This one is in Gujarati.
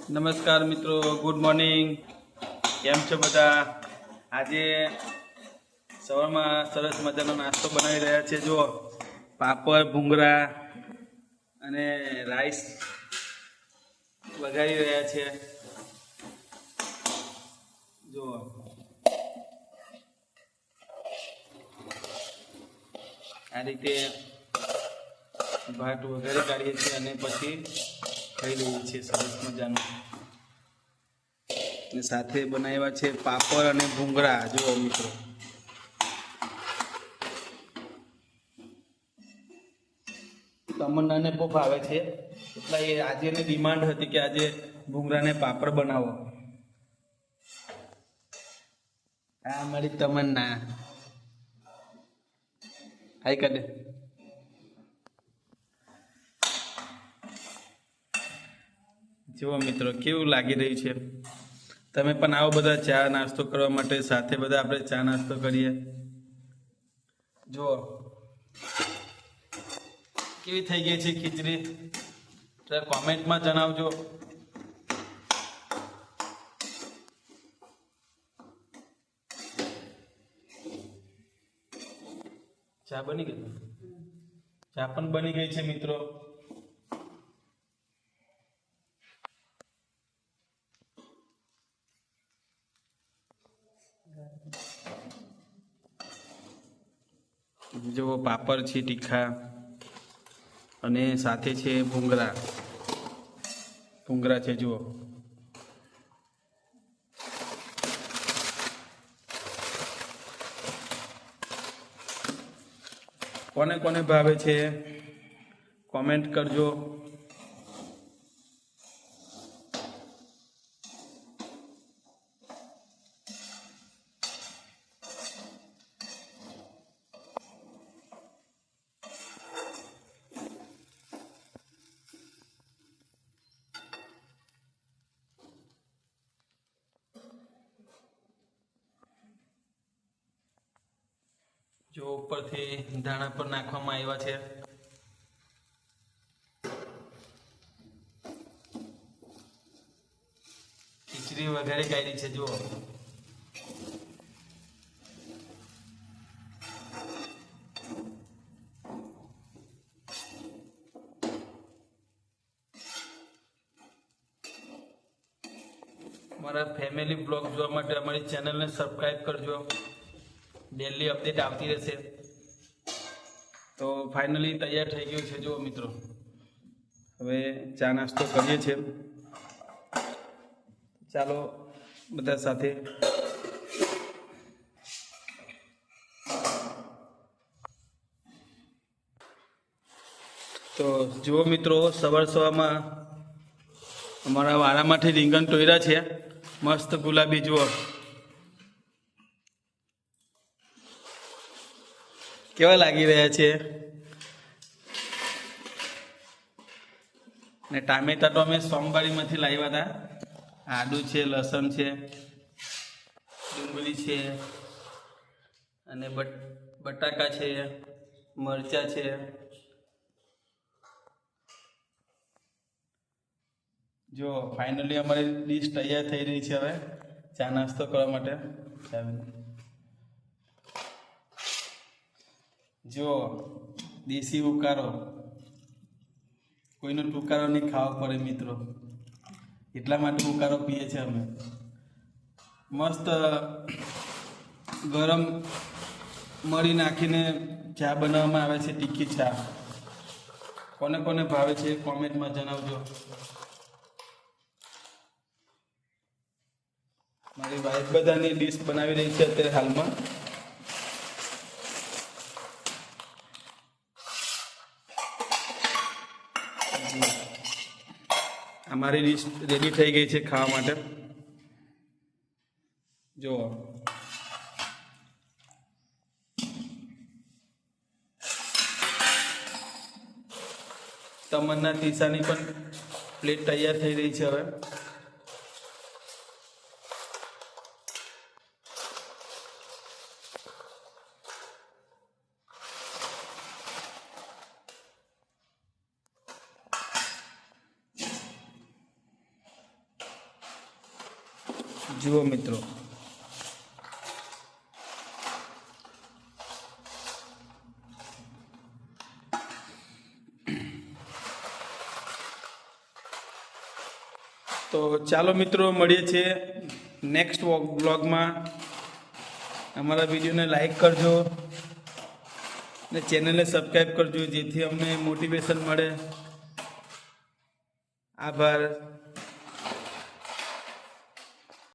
નમસ્કાર મિત્રો, ગુડ મોર્નિંગ. કેમ છો બધા? આજે સવારમાં સરસ મજાનો નાસ્તો બનાવી રહ્યા છે. જુઓ, પાપડ, ભૂંગળા અને રાઈસ વઘારી રહ્યા છે. જુઓ, આ રીતે ભાત વઘારી કાઢીએ છીએ અને પછી ખાઈ લઈએ છીએ સરસ મજાનું. સાથે બનાવ્યા છે પાપડ અને ભૂંગળા. જુઓ મિત્રો, તમન્નાને બહુ ભાવે છે, એટલે એ આજે એની ડિમાન્ડ હતી કે આજે ભૂંગળાને પાપડ બનાવો. આ મારી તમન્ના હાઈ કાઢે. જુઓ મિત્રો, કેવું લાગી રહ્યું છે. તમે પણ આવો બધા ચા નાસ્તો કરવા માટે, સાથે બધા આપણે ચા નાસ્તો કરીએ. જુઓ કેવી થઈ ગઈ છે ખીચડી, કોમેન્ટમાં જણાવજો. ચા બની ગઈ? ચા પણ બની ગઈ છે મિત્રો. જુઓ, પાપડ છે તીખા અને સાથે છે ભૂંગળા છે. જુઓ, કોને કોને ભાવે છે કોમેન્ટ કરજો. જો ઉપરથી ધાણા પર નાખવામાં આવ્યા છે. ખીચડી વઘારી કાઢી છે. જુઓ, મારા ફેમિલી બ્લોગ જોવા માટે અમારી ચેનલને સબસ્ક્રાઈબ કરજો. ડેલી અપડેટ આવતી રહેશે. તો ફાઇનલી તૈયાર થઈ ગયું છે. જુઓ મિત્રો, હવે ચા નાસ્તો કરીએ છીએ. ચાલો બધા સાથે. તો જુઓ મિત્રો, સવારમાં અમારા વાળામાંથી રીંગણ ટોયરા છે, મસ્ત ગુલાબી. જુઓ કેવા લાગી રહ્યા છે. ને ટામેટા તો અમે સોમવારીમાંથી લાવ્યા હતા. આદુ છે, લસણ છે, ડુંગળી છે અને બટાકા છે, મરચાં છે. જો ફાઇનલી અમારી ડીશ તૈયાર થઈ રહી છે. હવે ચા નાસ્તો કરવા માટે. જો દેશી ઉકાળો, કોઈનો ટુકારો નહીં ખાવો પડે મિત્રો, એટલા માટે ઉકાળો પીએ છીએ અમે. મસ્ત ગરમ મરી નાખીને ચા બનાવવામાં આવે છે, તીખી ચા. કોને કોને ભાવે છે કોમેન્ટમાં જણાવજો. મારી વાઈફ બધાની ડીશ બનાવી રહી છે અત્યારે હાલમાં. અમારી ડીશ રેડી થઈ ગઈ છે ખાવા માટે. જુઓ, તમન્ના તીસાની પણ પ્લેટ તૈયાર થઈ રહી છે. હવે જુઓ મિત્રો, તો ચાલો મિત્રો, મળીએ છીએ નેક્સ્ટ બ્લોગમાં. અમારા વિડીયોને લાઈક કરજો અને ચેનલને સબસ્ક્રાઈબ કરજો, જેથી અમને મોટિવેશન મળે. આભાર.